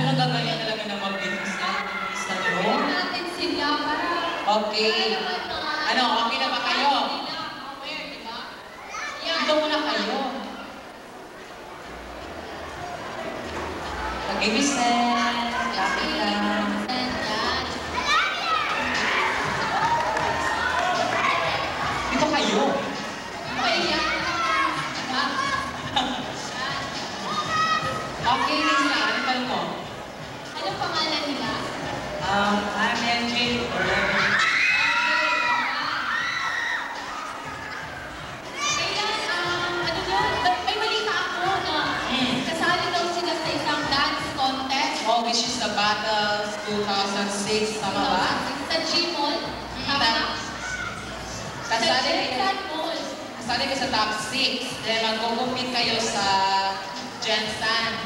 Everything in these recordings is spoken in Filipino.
Talaga ganyan talaga na mag-business na. Business na to. natin sila para... Okay. Ano, okay na ba kayo? Aware, di ba? Dito muna kayo. Mag-business. Lapit lang. Dito kayo. Okay, Lisa. Ano ba mo? Anong pangalan nila? I'm NJ. Oh, which is the Battles 2006, tama ba? Sa Gmall. Kasali kayo sa top 6. Then mag-compete kayo sa Gensan.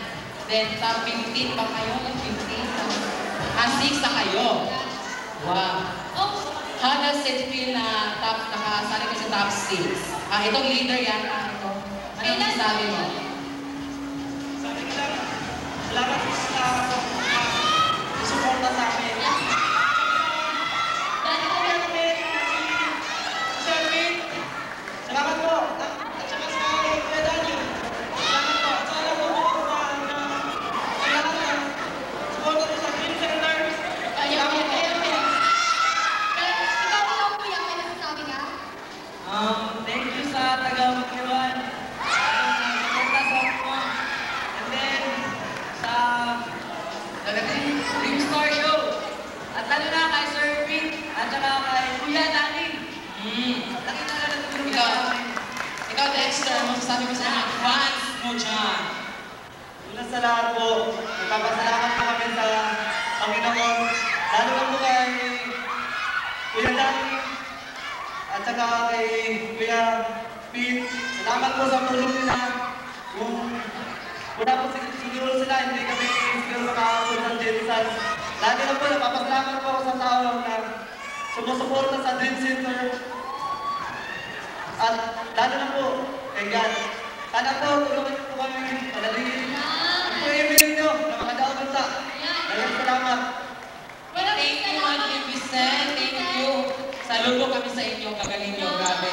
Then top 15 pa kayo. 15. 6 na kayo. Wow. How does it feel na nakasali kayo sa top 6? Itong leader yan. Ito. Anong masasabi mo? Sabi ko lang, salamat po sa suporta sa amin. Salamat po. At saka sa Kuya Dani. Salamat po. At saka lang po salamat na suporta po sa Green Centers. Salamat po. Thank you sa taga-Magdiwan. Suporta sa ako. And then, sa Dream Star Show. At lalo na kay Sir Pete. At saka kay Kuya Dani. Nakita na natulog ka namin. Ikaw, Dexter, masasabi mo sa mga fans mo dyan. Una sa lahat po, nagpapasalamat po kami sa Panginoon. Lalo na po kay Kuya Dani at saka kay Kuya Pete. Salamat po sa tulong nila. Kung wala po siguro sila, hindi kami siguro makakapod ng Jensen. Lalo na po, napapasalamat po ako sa tao na sumusuporta sa Dream Center. At lalo na po, kay God. Sana po, tulungan niyo po kami. Palalingin. Ito po yung bilin niyo na makadaw banta. Maraming salamat. Thank you, Manny Vicente. Thank you. Saludo kami sa inyo. Kagaling nyo. Grabe.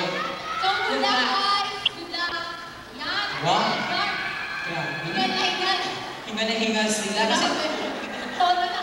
So, good luck, guys. Good luck. Yan. Wow. Yan. Grabe. Hingal na hingal. Hinga na hinga sila. Kasi Todo na.